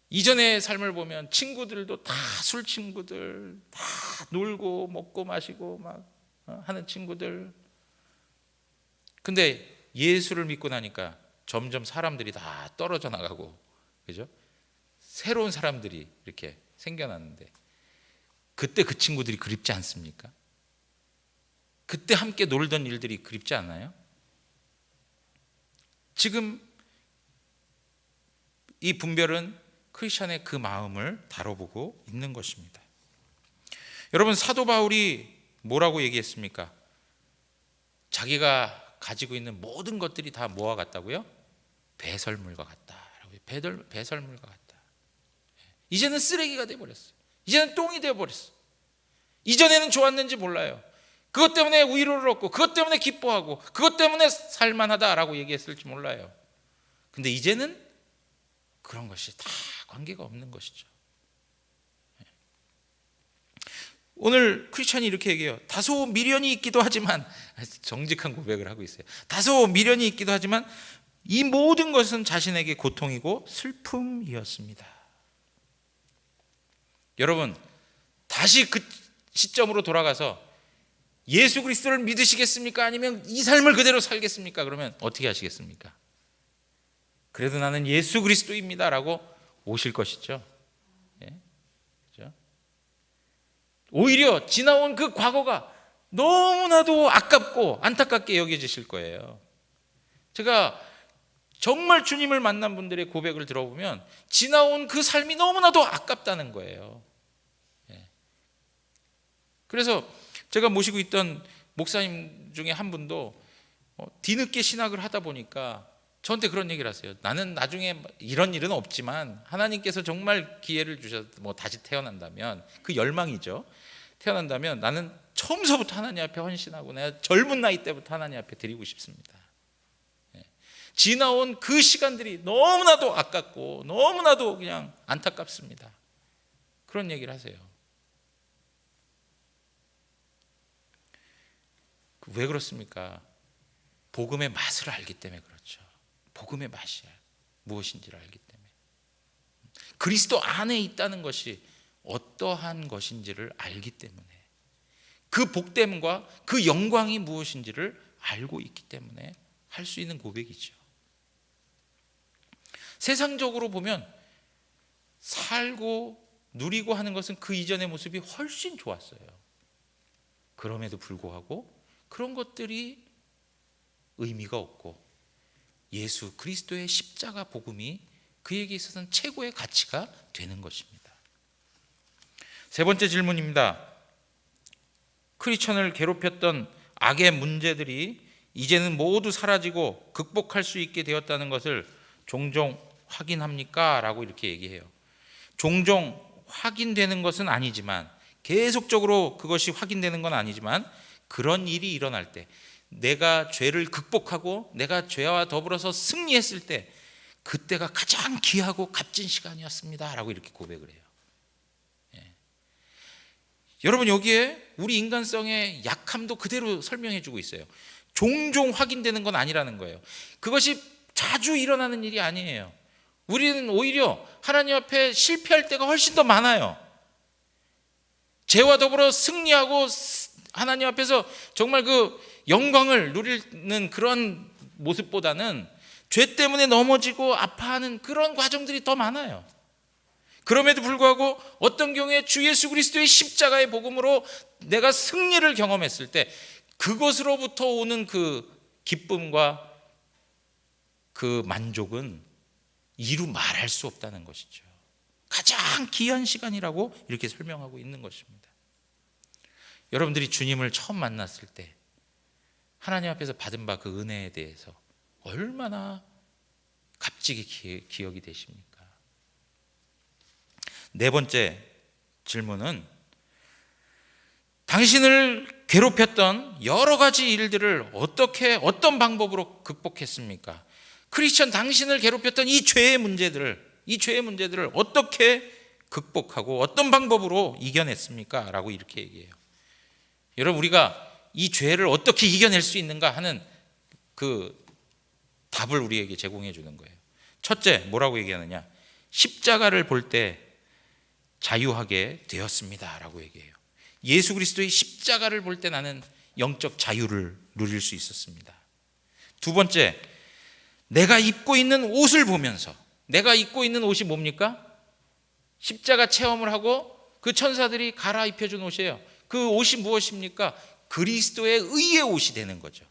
이전의 삶을 보면 친구들도 다 술 친구들, 다 놀고 먹고 마시고 막 하는 친구들. 근데 예수를 믿고 나니까 점점 사람들이 다 떨어져 나가고, 그죠? 새로운 사람들이 이렇게 생겨났는데, 그때 그 친구들이 그립지 않습니까? 그때 함께 놀던 일들이 그립지 않나요? 지금 이 분별은 크리스천의 그 마음을 다뤄보고 있는 것입니다. 여러분, 사도 바울이 뭐라고 얘기했습니까? 자기가 가지고 있는 모든 것들이 다 뭐와 같다고요? 배설물과 같다라고. 배설물과 같다. 이제는 쓰레기가 돼버렸어요. 이제는 똥이 돼버렸어요. 이전에는 좋았는지 몰라요. 그것 때문에 위로를 얻고, 그것 때문에 기뻐하고, 그것 때문에 살만하다라고 얘기했을지 몰라요. 근데 이제는 그런 것이 다 관계가 없는 것이죠. 오늘 크리스천이 이렇게 얘기해요. 다소 미련이 있기도 하지만, 정직한 고백을 하고 있어요. 다소 미련이 있기도 하지만 이 모든 것은 자신에게 고통이고 슬픔이었습니다. 여러분, 다시 그 시점으로 돌아가서 예수 그리스도를 믿으시겠습니까? 아니면 이 삶을 그대로 살겠습니까? 그러면 어떻게 하시겠습니까? 그래도 나는 예수 그리스도입니다 라고 오실 것이죠. 그렇죠? 오히려 지나온 그 과거가 너무나도 아깝고 안타깝게 여겨지실 거예요. 제가 정말 주님을 만난 분들의 고백을 들어보면 지나온 그 삶이 너무나도 아깝다는 거예요. 그래서 제가 모시고 있던 목사님 중에 한 분도 뒤늦게 신학을 하다 보니까 저한테 그런 얘기를 하세요. 나는 나중에 이런 일은 없지만 하나님께서 정말 기회를 주셔서 다시 태어난다면, 그 열망이죠. 태어난다면 나는 처음서부터 하나님 앞에 헌신하고 내가 젊은 나이 때부터 하나님 앞에 드리고 싶습니다. 지나온 그 시간들이 너무나도 아깝고 너무나도 그냥 안타깝습니다. 그런 얘기를 하세요. 왜 그렇습니까? 복음의 맛을 알기 때문에 그렇죠. 복음의 맛이 무엇인지를 알기 때문에, 그리스도 안에 있다는 것이 어떠한 것인지를 알기 때문에, 그 복됨과 그 영광이 무엇인지를 알고 있기 때문에 할 수 있는 고백이죠. 세상적으로 보면 살고 누리고 하는 것은 그 이전의 모습이 훨씬 좋았어요. 그럼에도 불구하고 그런 것들이 의미가 없고 예수 그리스도의 십자가 복음이 그에게 있어서는 최고의 가치가 되는 것입니다. 세 번째 질문입니다. 크리스천을 괴롭혔던 악의 문제들이 이제는 모두 사라지고 극복할 수 있게 되었다는 것을 종종 확인합니까? 라고 이렇게 얘기해요. 종종 확인되는 것은 아니지만, 계속적으로 그것이 확인되는 건 아니지만, 그런 일이 일어날 때, 내가 죄를 극복하고 내가 죄와 더불어서 승리했을 때, 그때가 가장 귀하고 값진 시간이었습니다 라고 이렇게 고백을 해요. 여러분, 여기에 우리 인간성의 약함도 그대로 설명해 주고 있어요. 종종 확인되는 건 아니라는 거예요. 그것이 자주 일어나는 일이 아니에요. 우리는 오히려 하나님 앞에 실패할 때가 훨씬 더 많아요. 죄와 더불어 승리하고 하나님 앞에서 정말 그 영광을 누리는 그런 모습보다는 죄 때문에 넘어지고 아파하는 그런 과정들이 더 많아요. 그럼에도 불구하고 어떤 경우에 주 예수 그리스도의 십자가의 복음으로 내가 승리를 경험했을 때, 그것으로부터 오는 그 기쁨과 그 만족은 이루 말할 수 없다는 것이죠. 가장 귀한 시간이라고 이렇게 설명하고 있는 것입니다. 여러분들이 주님을 처음 만났을 때 하나님 앞에서 받은 바 그 은혜에 대해서 얼마나 값지게 기억이 되십니까? 네 번째 질문은, 당신을 괴롭혔던 여러 가지 일들을 어떤 방법으로 극복했습니까? 크리스천, 당신을 괴롭혔던 이 죄의 문제들을 어떻게 극복하고 어떤 방법으로 이겨냈습니까? 라고 이렇게 얘기해요. 여러분, 우리가 이 죄를 어떻게 이겨낼 수 있는가 하는 그 답을 우리에게 제공해 주는 거예요. 첫째, 뭐라고 얘기하느냐? 십자가를 볼 때 자유하게 되었습니다 라고 얘기해요. 예수 그리스도의 십자가를 볼 때 나는 영적 자유를 누릴 수 있었습니다. 두 번째, 내가 입고 있는 옷을 보면서, 내가 입고 있는 옷이 뭡니까? 십자가 체험을 하고 그 천사들이 갈아입혀 준 옷이에요. 그 옷이 무엇입니까? 그리스도의 의의 옷이 되는 거죠.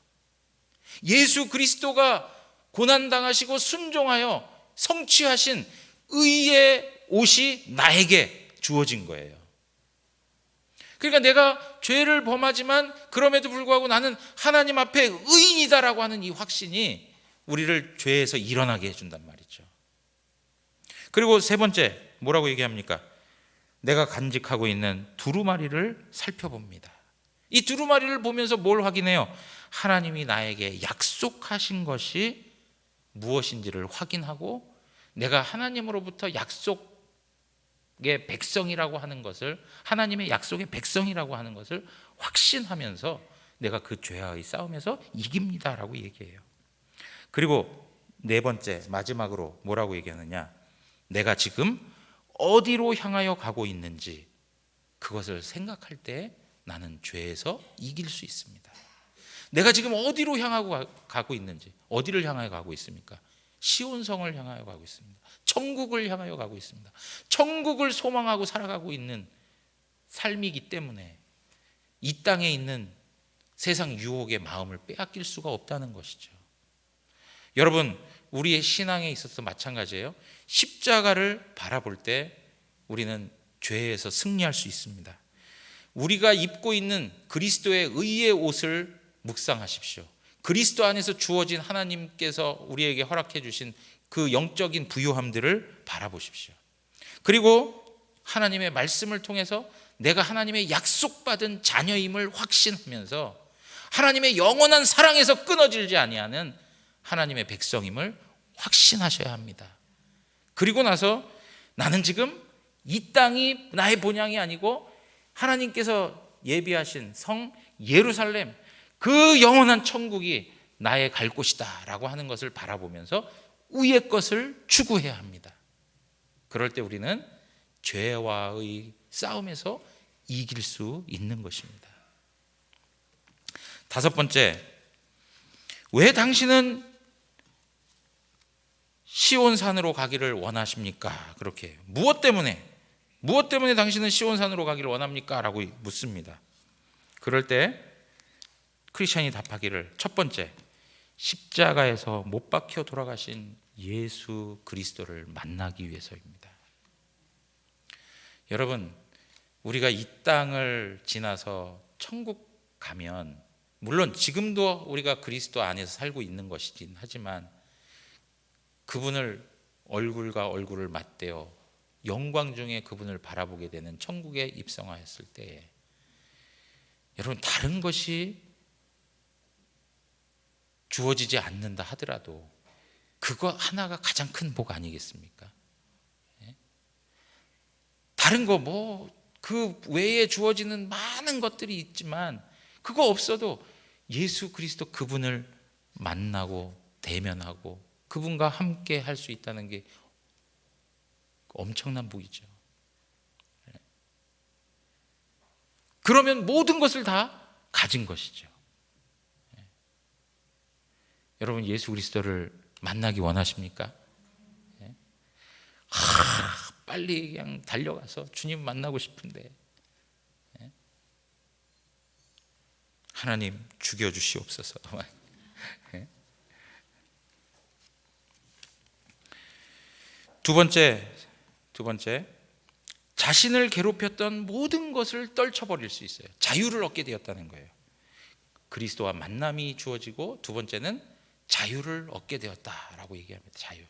예수 그리스도가 고난당하시고 순종하여 성취하신 의의 옷이 나에게 주어진 거예요. 그러니까 내가 죄를 범하지만 그럼에도 불구하고 나는 하나님 앞에 의인이다라고 하는 이 확신이 우리를 죄에서 일어나게 해준단 말이죠. 그리고 세 번째, 뭐라고 얘기합니까? 내가 간직하고 있는 두루마리를 살펴봅니다. 이 두루마리를 보면서 뭘 확인해요? 하나님이 나에게 약속하신 것이 무엇인지를 확인하고, 내가 하나님으로부터 약속의 백성이라고 하는 것을, 하나님의 약속의 백성이라고 하는 것을 확신하면서 내가 그 죄와의 싸움에서 이깁니다라고 얘기해요. 그리고 네 번째, 마지막으로 뭐라고 얘기하느냐? 내가 지금 어디로 향하여 가고 있는지, 그것을 생각할 때 나는 죄에서 이길 수 있습니다. 내가 지금 어디로 향하고 가고 있는지, 어디를 향하여 가고 있습니까? 시온성을 향하여 가고 있습니다. 천국을 향하여 가고 있습니다. 천국을 소망하고 살아가고 있는 삶이기 때문에 이 땅에 있는 세상 유혹의 마음을 빼앗길 수가 없다는 것이죠. 여러분, 우리의 신앙에 있어서 마찬가지예요. 십자가를 바라볼 때 우리는 죄에서 승리할 수 있습니다. 우리가 입고 있는 그리스도의 의의 옷을 묵상하십시오. 그리스도 안에서 주어진 하나님께서 우리에게 허락해 주신 그 영적인 부요함들을 바라보십시오. 그리고 하나님의 말씀을 통해서 내가 하나님의 약속받은 자녀임을 확신하면서 하나님의 영원한 사랑에서 끊어지지 아니하는 하나님의 백성임을 확신하셔야 합니다. 그리고 나서 나는 지금 이 땅이 나의 본향이 아니고 하나님께서 예비하신 성 예루살렘, 그 영원한 천국이 나의 갈 곳이다 라고 하는 것을 바라보면서 위의 것을 추구해야 합니다. 그럴 때 우리는 죄와의 싸움에서 이길 수 있는 것입니다. 다섯 번째, 왜 당신은 시온산으로 가기를 원하십니까? 그렇게 무엇 때문에 당신은 시온산으로 가기를 원합니까? 라고 묻습니다. 그럴 때 크리스찬이 답하기를, 첫 번째, 십자가에서 못 박혀 돌아가신 예수 그리스도를 만나기 위해서입니다. 여러분, 우리가 이 땅을 지나서 천국 가면, 물론 지금도 우리가 그리스도 안에서 살고 있는 것이긴 하지만 그분을 얼굴과 얼굴을 맞대어 영광 중에 그분을 바라보게 되는 천국에 입성하였을 때에, 여러분, 다른 것이 주어지지 않는다 하더라도 그거 하나가 가장 큰 복 아니겠습니까? 다른 거 그 외에 주어지는 많은 것들이 있지만 그거 없어도 예수 그리스도 그분을 만나고 대면하고 그분과 함께 할 수 있다는 게 엄청난 복이죠. 그러면 모든 것을 다 가진 것이죠. 여러분, 예수 그리스도를 만나기 원하십니까? 빨리 그냥 달려가서 주님 만나고 싶은데, 하나님 죽여주시옵소서. 두 번째, 자신을 괴롭혔던 모든 것을 떨쳐버릴 수 있어요. 자유를 얻게 되었다는 거예요. 그리스도와 만남이 주어지고, 두 번째는 자유를 얻게 되었다라고 얘기합니다. 자유.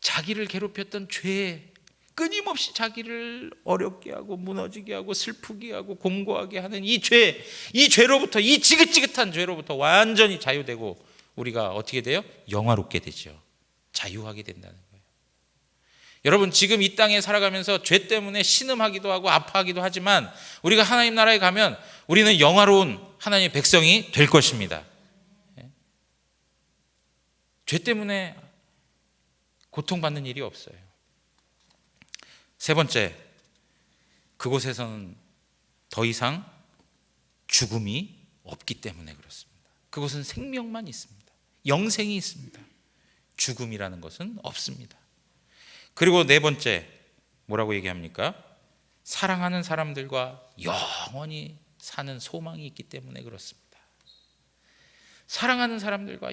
자기를 괴롭혔던 죄, 끊임없이 자기를 어렵게 하고 무너지게 하고 슬프게 하고 공고하게 하는 이 죄로부터, 이 지긋지긋한 죄로부터 완전히 자유되고 우리가 어떻게 돼요? 영화롭게 되죠. 자유하게 된다는 거예요. 여러분, 지금 이 땅에 살아가면서 죄 때문에 신음하기도 하고 아파하기도 하지만 우리가 하나님 나라에 가면 우리는 영화로운 하나님의 백성이 될 것입니다. 죄 때문에 고통받는 일이 없어요. 세 번째, 그곳에서는 더 이상 죽음이 없기 때문에 그렇습니다. 그곳은 생명만 있습니다. 영생이 있습니다. 죽음이라는 것은 없습니다. 그리고 네 번째 뭐라고 얘기합니까? 사랑하는 사람들과 영원히 사는 소망이 있기 때문에 그렇습니다. 사랑하는 사람들과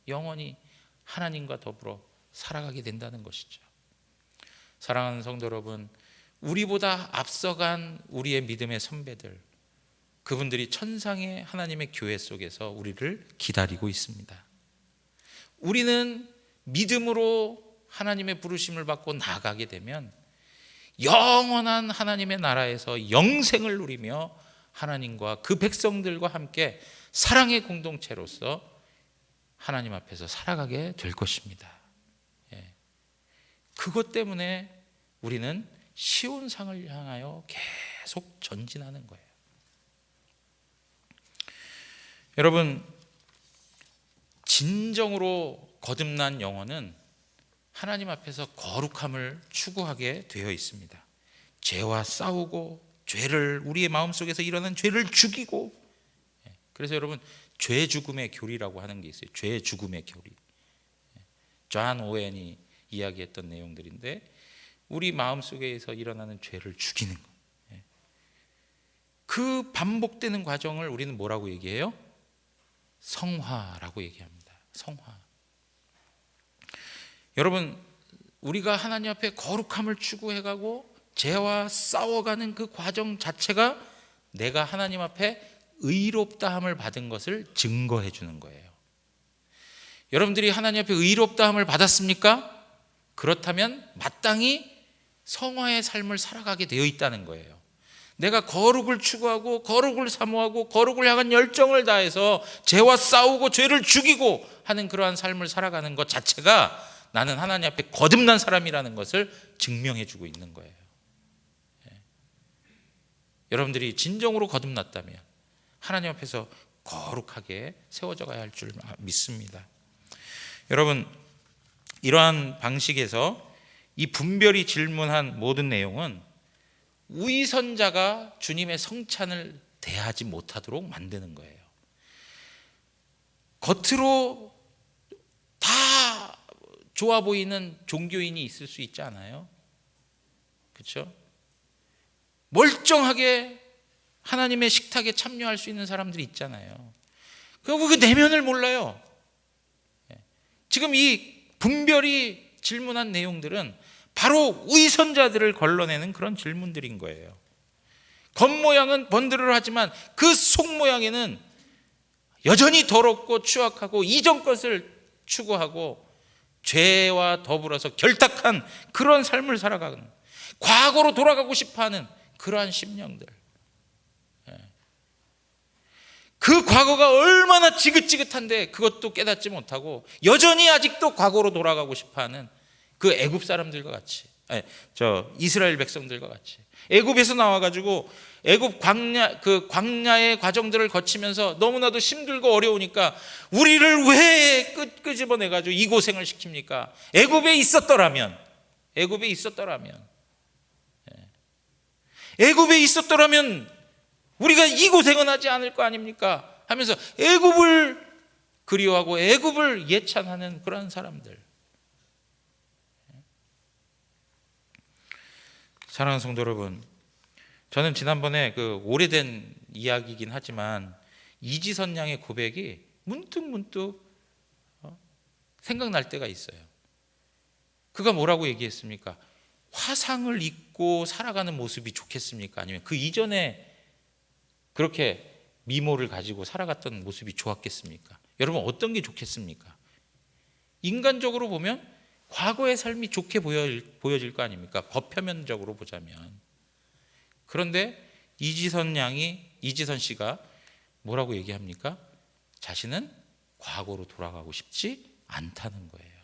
영원히 하나님과 더불어 살아가게 된다는 것이죠. 사랑하는 성도 여러분, 우리보다 앞서간 우리의 믿음의 선배들, 그분들이 천상의 하나님의 교회 속에서 우리를 기다리고 있습니다. 우리는 믿음으로 하나님의 부르심을 받고 나가게 되면 영원한 하나님의 나라에서 영생을 누리며 하나님과 그 백성들과 함께 사랑의 공동체로서 하나님 앞에서 살아가게 될 것입니다. 그것 때문에 우리는 시온상을 향하여 계속 전진하는 거예요. 여러분, 진정으로 거듭난 영혼은 하나님 앞에서 거룩함을 추구하게 되어 있습니다. 죄와 싸우고 우리의 마음속에서 일어난 죄를 죽이고, 그래서 여러분, 죄 죽음의 교리라고 하는 게 있어요. 죄 죽음의 교리. 존 오웬이 이야기했던 내용들인데, 우리 마음속에서 일어나는 죄를 죽이는 것, 그 반복되는 과정을 우리는 뭐라고 얘기해요? 성화라고 얘기합니다. 성화. 여러분, 우리가 하나님 앞에 거룩함을 추구해가고 죄와 싸워가는 그 과정 자체가 내가 하나님 앞에 의롭다함을 받은 것을 증거해 주는 거예요. 여러분들이 하나님 앞에 의롭다함을 받았습니까? 그렇다면 마땅히 성화의 삶을 살아가게 되어 있다는 거예요. 내가 거룩을 추구하고 거룩을 사모하고 거룩을 향한 열정을 다해서 죄와 싸우고 죄를 죽이고 하는 그러한 삶을 살아가는 것 자체가 나는 하나님 앞에 거듭난 사람이라는 것을 증명해 주고 있는 거예요. 여러분들이 진정으로 거듭났다면 하나님 앞에서 거룩하게 세워져 가야 할 줄 믿습니다. 여러분, 이러한 방식에서 이 분별이 질문한 모든 내용은 위선자가 주님의 성찬을 대하지 못하도록 만드는 거예요. 겉으로 다 좋아 보이는 종교인이 있을 수 있지 않아요? 그렇죠? 멀쩡하게 하나님의 식탁에 참여할 수 있는 사람들이 있잖아요. 그리고 그 내면을 몰라요. 지금 이 분별이 질문한 내용들은 바로 위선자들을 걸러내는 그런 질문들인 거예요. 겉모양은 번드러하지만 그 속모양에는 여전히 더럽고 추악하고 이전 것을 추구하고 죄와 더불어서 결탁한 그런 삶을 살아가는, 과거로 돌아가고 싶어하는 그러한 심령들, 그 과거가 얼마나 지긋지긋한데 그것도 깨닫지 못하고 여전히 아직도 과거로 돌아가고 싶어하는 그 애굽 사람들과 같이, 이스라엘 백성들과 같이 애굽에서 나와가지고 애굽 광야의 과정들을 거치면서 너무나도 힘들고 어려우니까 우리를 왜 끄집어내가지고 이 고생을 시킵니까? 애굽에 있었더라면 우리가 이 고생은 하지 않을 거 아닙니까? 하면서 애굽을 그리워하고 애굽을 예찬하는 그런 사람들. 사랑하는 성도 여러분, 저는 지난번에 그 오래된 이야기이긴 하지만 이지선 양의 고백이 문득 생각날 때가 있어요. 그가 뭐라고 얘기했습니까? 화상을 입고 살아가는 모습이 좋겠습니까? 아니면 그 이전에 그렇게 미모를 가지고 살아갔던 모습이 좋았겠습니까? 여러분, 어떤 게 좋겠습니까? 인간적으로 보면 과거의 삶이 좋게 보여질 거 아닙니까? 겉표면적으로 보자면. 그런데 이지선 씨가 뭐라고 얘기합니까? 자신은 과거로 돌아가고 싶지 않다는 거예요.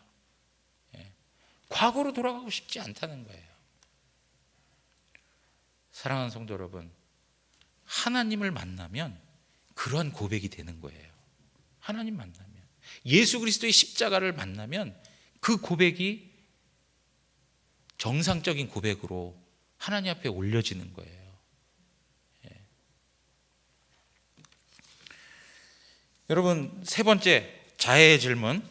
과거로 돌아가고 싶지 않다는 거예요. 사랑하는 성도 여러분, 하나님을 만나면 그러한 고백이 되는 거예요. 하나님 만나면, 예수 그리스도의 십자가를 만나면 그 고백이 정상적인 고백으로 하나님 앞에 올려지는 거예요. 여러분, 세 번째, 자해의 질문,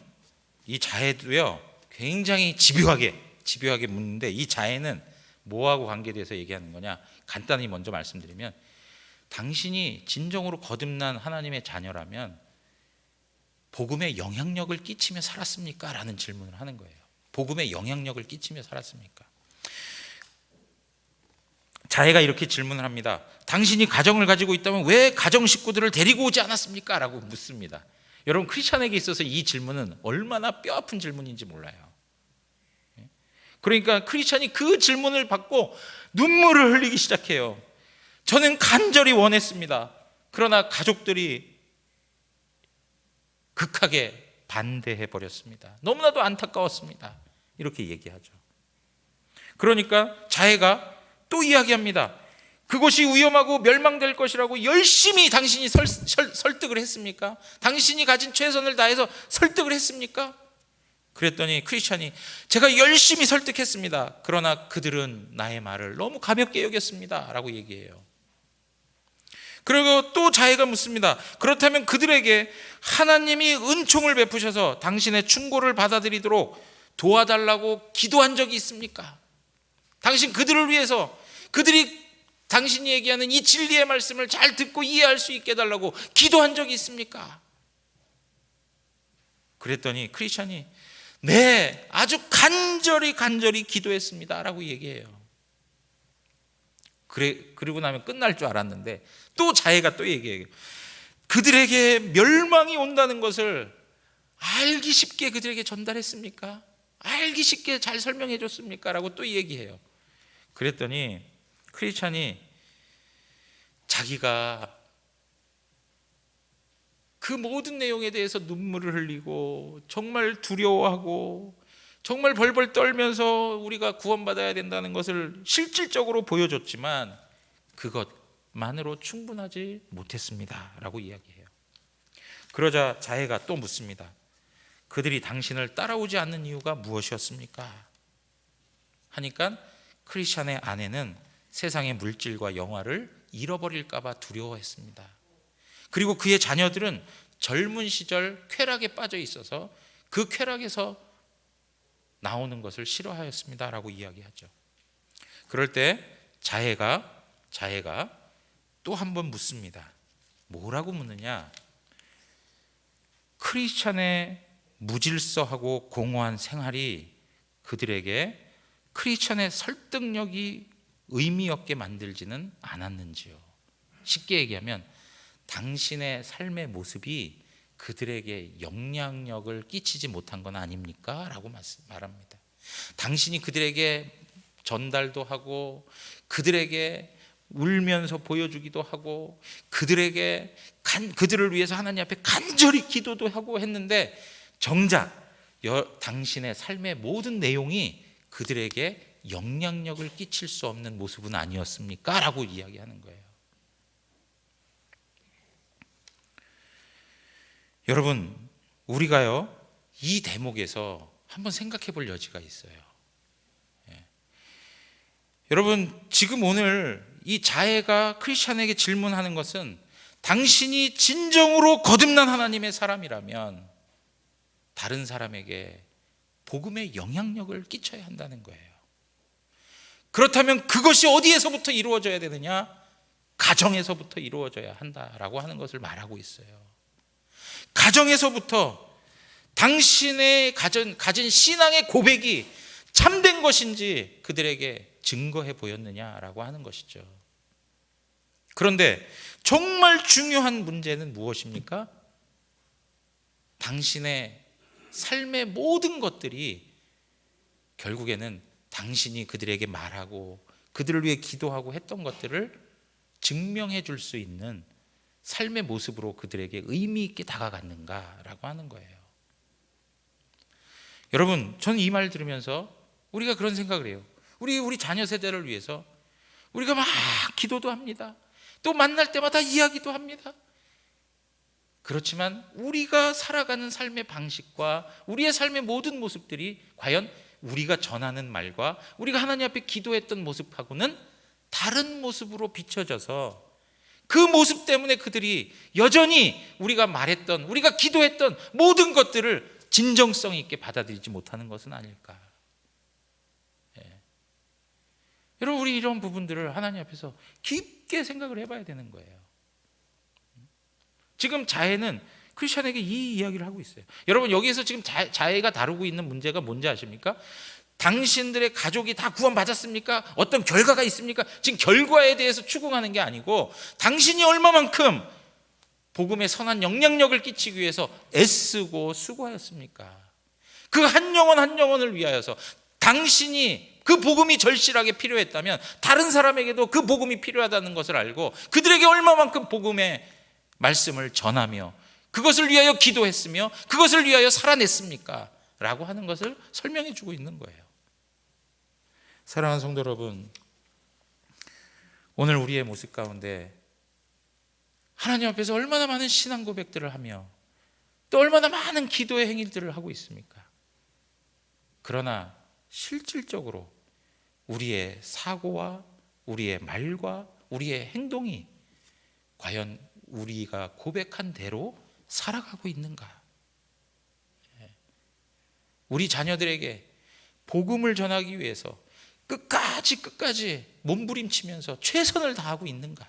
이 자해도요 굉장히 집요하게 묻는데, 이 자해는 뭐하고 관계돼서 얘기하는 거냐? 간단히 먼저 말씀드리면, 당신이 진정으로 거듭난 하나님의 자녀라면 복음에 영향력을 끼치며 살았습니까? 라는 질문을 하는 거예요. 복음에 영향력을 끼치며 살았습니까? 자해가 이렇게 질문을 합니다. 당신이 가정을 가지고 있다면 왜 가정 식구들을 데리고 오지 않았습니까? 라고 묻습니다. 여러분, 크리스찬에게 있어서 이 질문은 얼마나 뼈아픈 질문인지 몰라요. 그러니까 크리스찬이 그 질문을 받고 눈물을 흘리기 시작해요. 저는 간절히 원했습니다. 그러나 가족들이 극하게 반대해 버렸습니다. 너무나도 안타까웠습니다. 이렇게 얘기하죠. 그러니까 자해가 또 이야기합니다. 그것이 위험하고 멸망될 것이라고 열심히 당신이 설득을 했습니까? 당신이 가진 최선을 다해서 설득을 했습니까? 그랬더니 크리스찬이, 제가 열심히 설득했습니다. 그러나 그들은 나의 말을 너무 가볍게 여겼습니다. 라고 얘기해요. 그리고 또 자해가 묻습니다. 그렇다면 그들에게 하나님이 은총을 베푸셔서 당신의 충고를 받아들이도록 도와달라고 기도한 적이 있습니까? 당신 그들을 위해서, 그들이 당신이 얘기하는 이 진리의 말씀을 잘 듣고 이해할 수 있게 해달라고 기도한 적이 있습니까? 그랬더니 크리스찬이, 네, 아주 간절히 기도했습니다. 라고 얘기해요. 그리고 나면 끝날 줄 알았는데 또 자해가 또 얘기해요. 그들에게 멸망이 온다는 것을 알기 쉽게 그들에게 전달했습니까? 알기 쉽게 잘 설명해 줬습니까? 라고 또 얘기해요. 그랬더니 크리스찬이 자기가 그 모든 내용에 대해서 눈물을 흘리고 정말 두려워하고 정말 벌벌 떨면서 우리가 구원받아야 된다는 것을 실질적으로 보여줬지만 그것만으로 충분하지 못했습니다. 라고 이야기해요. 그러자 자해가 또 묻습니다. 그들이 당신을 따라오지 않는 이유가 무엇이었습니까? 하니까 크리스찬의 아내는 세상의 물질과 영화를 잃어버릴까 봐 두려워했습니다. 그리고 그의 자녀들은 젊은 시절 쾌락에 빠져 있어서 그 쾌락에서 나오는 것을 싫어하였습니다. 라고 이야기하죠. 그럴 때 자해가 또 한 번 묻습니다. 뭐라고 묻느냐? 크리스찬의 무질서하고 공허한 생활이 그들에게 크리스찬의 설득력이 의미 없게 만들지는 않았는지요? 쉽게 얘기하면 당신의 삶의 모습이 그들에게 영향력을 끼치지 못한 건 아닙니까? 라고 말합니다. 당신이 그들에게 전달도 하고 그들에게 울면서 보여주기도 하고 그들을 위해서 하나님 앞에 간절히 기도도 하고 했는데 정작 당신의 삶의 모든 내용이 그들에게 영향력을 끼칠 수 없는 모습은 아니었습니까? 라고 이야기하는 거예요. 여러분, 우리가요 이 대목에서 한번 생각해 볼 여지가 있어요. 여러분, 지금 오늘 이 자해가 크리스찬에게 질문하는 것은 당신이 진정으로 거듭난 하나님의 사람이라면 다른 사람에게 복음의 영향력을 끼쳐야 한다는 거예요. 그렇다면 그것이 어디에서부터 이루어져야 되느냐? 가정에서부터 이루어져야 한다라고 하는 것을 말하고 있어요. 가정에서부터 당신의 가진 신앙의 고백이 참된 것인지 그들에게 증거해 보였느냐라고 하는 것이죠. 그런데 정말 중요한 문제는 무엇입니까? 당신의 삶의 모든 것들이 결국에는 당신이 그들에게 말하고 그들을 위해 기도하고 했던 것들을 증명해 줄 수 있는 삶의 모습으로 그들에게 의미 있게 다가갔는가라고 하는 거예요. 여러분, 저는 이 말 들으면서 우리가 그런 생각을 해요. 우리 자녀 세대를 위해서 우리가 막 기도도 합니다. 또 만날 때마다 이야기도 합니다. 그렇지만 우리가 살아가는 삶의 방식과 우리의 삶의 모든 모습들이 과연 우리가 전하는 말과 우리가 하나님 앞에 기도했던 모습하고는 다른 모습으로 비춰져서 그 모습 때문에 그들이 여전히 우리가 말했던, 우리가 기도했던 모든 것들을 진정성 있게 받아들이지 못하는 것은 아닐까. 여러분, 우리 이런 부분들을 하나님 앞에서 깊게 생각을 해봐야 되는 거예요. 지금 자해는 크리스천에게 이 이야기를 하고 있어요. 여러분, 여기에서 지금 자해가 다루고 있는 문제가 뭔지 아십니까? 당신들의 가족이 다 구원받았습니까? 어떤 결과가 있습니까? 지금 결과에 대해서 추궁하는 게 아니고, 당신이 얼마만큼 복음의 선한 영향력을 끼치기 위해서 애쓰고 수고하였습니까? 그 한 영혼 한 영혼을 위하여서 당신이 그 복음이 절실하게 필요했다면 다른 사람에게도 그 복음이 필요하다는 것을 알고 그들에게 얼마만큼 복음의 말씀을 전하며 그것을 위하여 기도했으며 그것을 위하여 살아냈습니까? 라고 하는 것을 설명해 주고 있는 거예요. 사랑하는 성도 여러분, 오늘 우리의 모습 가운데 하나님 앞에서 얼마나 많은 신앙 고백들을 하며 또 얼마나 많은 기도의 행위들을 하고 있습니까? 그러나 실질적으로 우리의 사고와 우리의 말과 우리의 행동이 과연 우리가 고백한 대로 살아가고 있는가? 우리 자녀들에게 복음을 전하기 위해서 끝까지 몸부림치면서 최선을 다하고 있는가?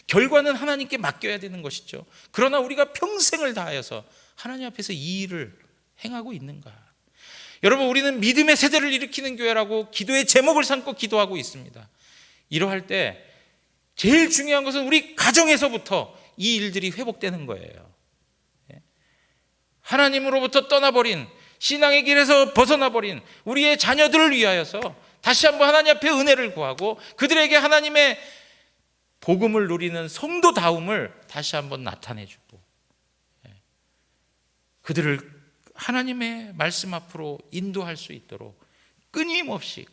결과는 하나님께 맡겨야 되는 것이죠. 그러나 우리가 평생을 다하여서 하나님 앞에서 이 일을 행하고 있는가? 여러분, 우리는 믿음의 세대를 일으키는 교회라고 기도의 제목을 삼고 기도하고 있습니다. 이러할 때 제일 중요한 것은 우리 가정에서부터 이 일들이 회복되는 거예요. 하나님으로부터 떠나버린, 신앙의 길에서 벗어나버린 우리의 자녀들을 위하여서 다시 한번 하나님 앞에 은혜를 구하고 그들에게 하나님의 복음을 누리는 성도다움을 다시 한번 나타내주고 그들을 하나님의 말씀 앞으로 인도할 수 있도록 끊임없이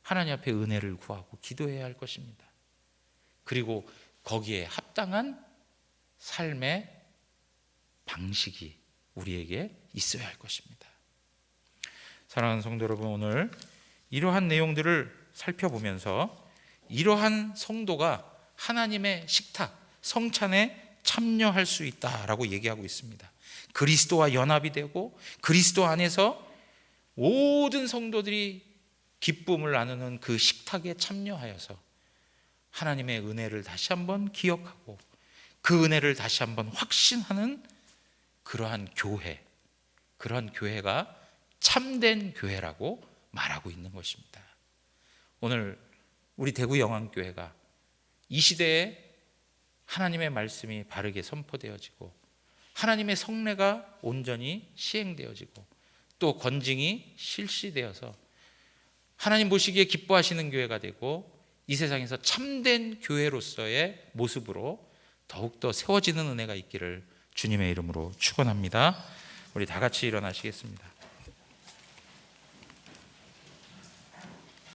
하나님 앞에 은혜를 구하고 기도해야 할 것입니다. 그리고 거기에 합당한 삶의 방식이 우리에게 있어야 할 것입니다. 사랑하는 성도 여러분, 오늘 이러한 내용들을 살펴보면서 이러한 성도가 하나님의 식탁, 성찬에 참여할 수 있다라고 얘기하고 있습니다. 그리스도와 연합이 되고 그리스도 안에서 모든 성도들이 기쁨을 나누는 그 식탁에 참여하여서 하나님의 은혜를 다시 한번 기억하고 그 은혜를 다시 한번 확신하는 그러한 교회가 참된 교회라고 말하고 있는 것입니다. 오늘 우리 대구 영안교회가 이 시대에 하나님의 말씀이 바르게 선포되어지고 하나님의 성례가 온전히 시행되어지고 또 건징이 실시되어서 하나님 보시기에 기뻐하시는 교회가 되고 이 세상에서 참된 교회로서의 모습으로 더욱더 세워지는 은혜가 있기를 주님의 이름으로 축원합니다. 우리 다 같이 일어나시겠습니다.